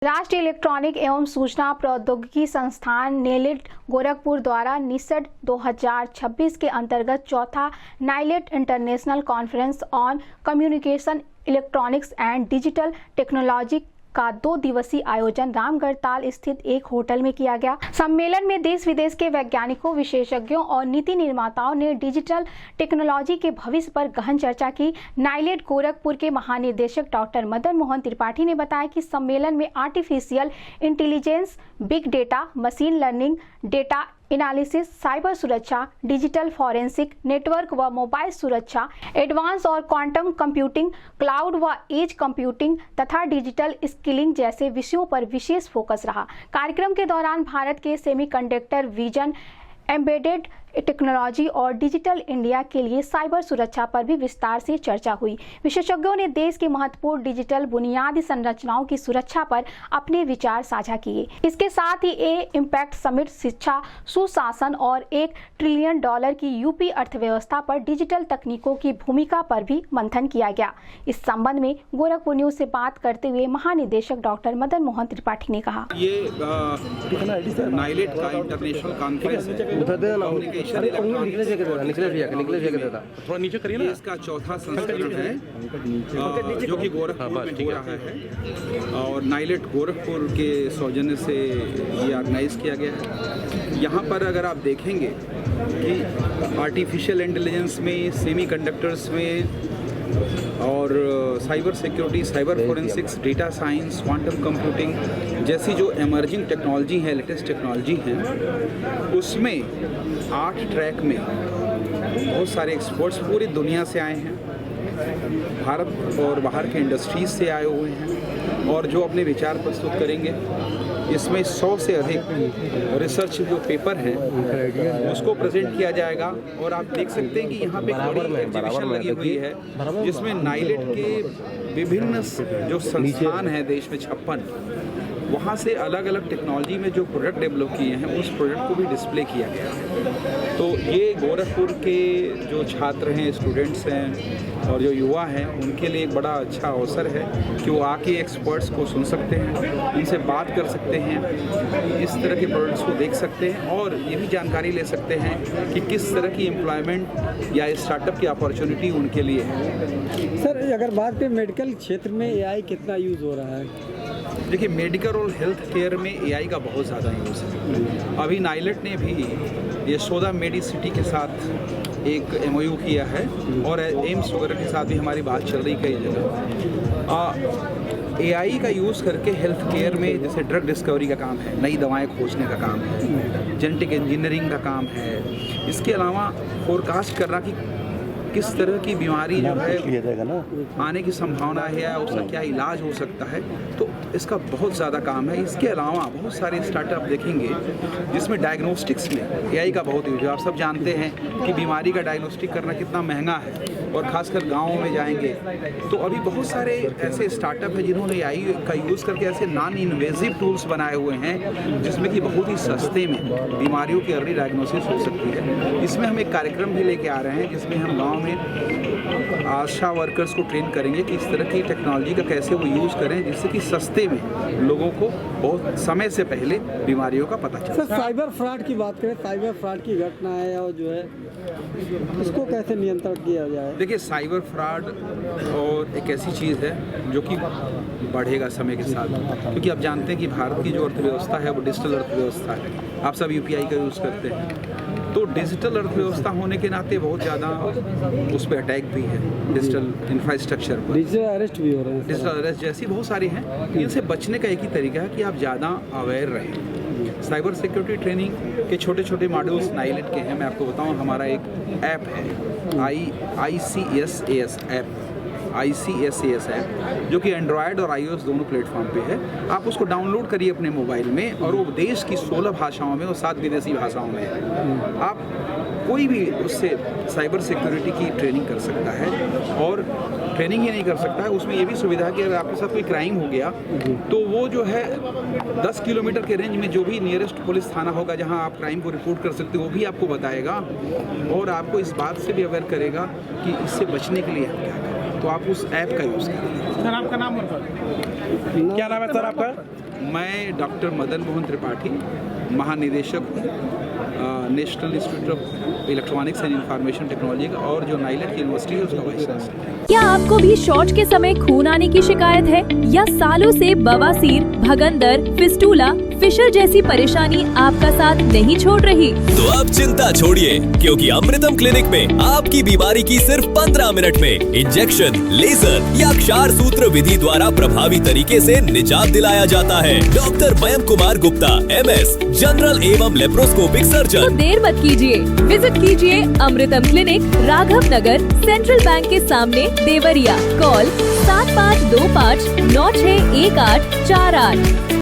राष्ट्रीय इलेक्ट्रॉनिक एवं सूचना प्रौद्योगिकी संस्थान नेलेट गोरखपुर द्वारा निसड 2026 के अंतर्गत चौथा NIELIT international conference on communication electronics and digital technology का 2 दिवसीय आयोजन रामगढ़ ताल स्थित एक होटल में किया गया। सम्मेलन में देश विदेश के वैज्ञानिकों, विशेषज्ञों और नीति निर्माताओं ने डिजिटल टेक्नोलॉजी के भविष्य पर गहन चर्चा की। नाइलेट गोरखपुर के महानिदेशक डॉक्टर मदन मोहन त्रिपाठी ने बताया कि सम्मेलन में artificial intelligence, big data, machine learning, data analysis, cyber सुरक्षा, डिजिटल फॉरेंसिक, नेटवर्क व मोबाइल सुरक्षा, एडवांस और क्वांटम कंप्यूटिंग, क्लाउड व एज कंप्यूटिंग तथा डिजिटल स्किलिंग जैसे विषयों पर विशेष फोकस रहा। कार्यक्रम के दौरान भारत के सेमीकंडक्टर विजन, एम्बेडेड टेक्नोलॉजी और डिजिटल इंडिया के लिए साइबर सुरक्षा पर भी विस्तार से चर्चा हुई। विशेषज्ञों ने देश की महत्वपूर्ण डिजिटल बुनियादी संरचनाओं की सुरक्षा पर अपने विचार साझा किए। इसके साथ ही इम्पैक्ट समिट शिक्षा, सुशासन और $1 ट्रिलियन की यूपी अर्थव्यवस्था पर डिजिटल तकनीकों की भूमिका पर भी मंथन किया गया। इस संबंध में गोरखपुर न्यूज से बात करते हुए महानिदेशक डॉक्टर मदन मोहन त्रिपाठी ने कहा, ये नाइलेट का इंटरनेशनल कॉन्फ्रेंस है, थोड़ा नीचे करिए ना। इसका चौथा संस्करण है जो कि गोरखपुर में हो रहा है और नाइलेट गोरखपुर के सौजन्य से ये ऑर्गेनाइज किया गया है। यहाँ पर अगर आप देखेंगे कि आर्टिफिशियल इंटेलिजेंस में, सेमीकंडक्टर्स में और cyber security, cyber forensics, data science, quantum computing जैसी जो एमर्जिंग टेक्नोलॉजी है, लेटेस्ट टेक्नोलॉजी है, उसमें 8 ट्रैक में बहुत सारे एक्सपर्ट्स पूरी दुनिया से आए हैं, भारत और बाहर के इंडस्ट्रीज से आए हुए हैं और जो अपने विचार प्रस्तुत करेंगे। इसमें 100 से अधिक रिसर्च जो पेपर हैं उसको प्रेजेंट किया जाएगा और आप देख सकते हैं कि यहाँ पे बड़ी एग्जीबिशन लगी हुई है जिसमें नाइलेट के विभिन्न जो संस्थान हैं देश में 56, वहाँ से अलग अलग टेक्नोलॉजी में जो प्रोडक्ट डेवलप किए हैं उस प्रोडक्ट को भी डिस्प्ले किया गया है। तो ये गोरखपुर के जो छात्र हैं, स्टूडेंट्स हैं और जो युवा हैं उनके लिए एक बड़ा अच्छा अवसर है कि वो आके एक्सपर्ट्स को सुन सकते हैं, उनसे बात कर सकते हैं, इस तरह के प्रोडक्ट्स को देख सकते हैं और ये भी जानकारी ले सकते हैं कि किस तरह की एम्प्लॉयमेंट या स्टार्टअप की अपॉर्चुनिटी उनके लिए है। सर, अगर बात करें मेडिकल क्षेत्र में AI कितना यूज़ हो रहा है? देखिए, मेडिकल और हेल्थ केयर में AI का बहुत ज़्यादा यूज़ है। अभी नाइलेट ने भी यशोदा मेडिसिटी के साथ एक MOU किया है और एम्स वगैरह के साथ भी हमारी बात चल रही कई जगह। AI का यूज़ करके हेल्थ केयर में जैसे ड्रग डिस्कवरी का काम है, नई दवाएं खोजने का काम है, जेनेटिक इंजीनियरिंग का काम है। इसके अलावा फोरकास्ट करना कि किस तरह की बीमारी जो है आने की संभावना है या उसका क्या इलाज हो सकता है, तो इसका बहुत ज़्यादा काम है। इसके अलावा बहुत सारे स्टार्टअप देखेंगे जिसमें डायग्नोस्टिक्स में AI का बहुत यूज है। आप सब जानते हैं कि बीमारी का डायग्नोस्टिक करना कितना महंगा है और ख़ासकर गाँवों में जाएंगे तो अभी बहुत सारे ऐसे स्टार्टअप हैं जिन्होंने AI का यूज़ करके ऐसे नॉन इन्वेजिव टूल्स बनाए हुए हैं जिसमें कि बहुत ही सस्ते में बीमारियों की अर्ली डायग्नोसिस हो सकती है। इसमें हम एक कार्यक्रम भी लेके आ रहे हैं जिसमें हम गाँव में आशा वर्कर्स को ट्रेन करेंगे कि इस तरह की टेक्नोलॉजी का कैसे वो यूज़ करें जिससे कि सस्ते में लोगों को बहुत समय से पहले बीमारियों का पता चले। सर, साइबर फ्रॉड की बात करें, साइबर फ्रॉड की घटना है और जो है इसको कैसे नियंत्रण किया जाए? देखिए, साइबर फ्रॉड और एक ऐसी चीज़ है जो कि बढ़ेगा समय के साथ, क्योंकि आप जानते हैं कि भारत की जो अर्थव्यवस्था है वो डिजिटल अर्थव्यवस्था है। आप सब UPI का यूज़ करते हैं, तो डिजिटल अर्थव्यवस्था होने के नाते बहुत ज़्यादा उस पर अटैक भी है, डिजिटल इंफ्रास्ट्रक्चर पर। डिजिटल अरेस्ट भी हो रहे हैं। डिजिटल अरेस्ट जैसी बहुत सारी हैं। इनसे बचने का एक ही तरीका है कि आप ज़्यादा अवेयर रहें। साइबर सिक्योरिटी ट्रेनिंग के छोटे छोटे मॉड्यूल्स नाइलेट के हैं। मैं आपको बताऊं, हमारा एक ऐप है ICSAS ऐप, जो कि एंड्रॉयड और iOS दोनों प्लेटफॉर्म पे है। आप उसको डाउनलोड करिए अपने मोबाइल में और वो देश की 16 भाषाओं में और 7 विदेशी भाषाओं में है। आप कोई भी उससे साइबर सिक्योरिटी की ट्रेनिंग कर सकता है और ट्रेनिंग ही नहीं कर सकता है, उसमें ये भी सुविधा है कि अगर आपके साथ कोई क्राइम हो गया तो वो जो है 10 किलोमीटर के रेंज में जो भी नियरेस्ट पुलिस थाना होगा जहां आप क्राइम को रिपोर्ट कर सकते हो वो भी आपको बताएगा और आपको इस बात से भी अवेयर करेगा कि इससे बचने के लिए आप क्या करें। तो आप उस ऐप का यूज़ करें। सर आपका नाम और पद? क्या नाम है सर आपका? मैं डॉक्टर मदन मोहन त्रिपाठी, महानिदेशक हूँ national institute of electronics and information technology का, और जो नाइलेट की यूनिवर्सिटी है उसका वाइस चांसलर। क्या आपको भी शौच के समय खून आने की शिकायत है या सालों से बवासीर, भगंदर, फिस्टूला, फिशर जैसी परेशानी आपका साथ नहीं छोड़ रही? तो अब चिंता छोड़िए, क्योंकि अमृतम क्लिनिक में आपकी बीमारी की सिर्फ 15 मिनट में इंजेक्शन, लेजर या क्षार सूत्र विधि द्वारा प्रभावी तरीके से निजात दिलाया जाता है। Doctor Mayank Kumar Gupta, MS, general एवं लेप्रोस्कोपिक तो सर्जन। देर मत कीजिए, विजिट कीजिए अमृतम क्लिनिक, राघव नगर, सेंट्रल बैंक के सामने, देवरिया। कॉल 7525 961848।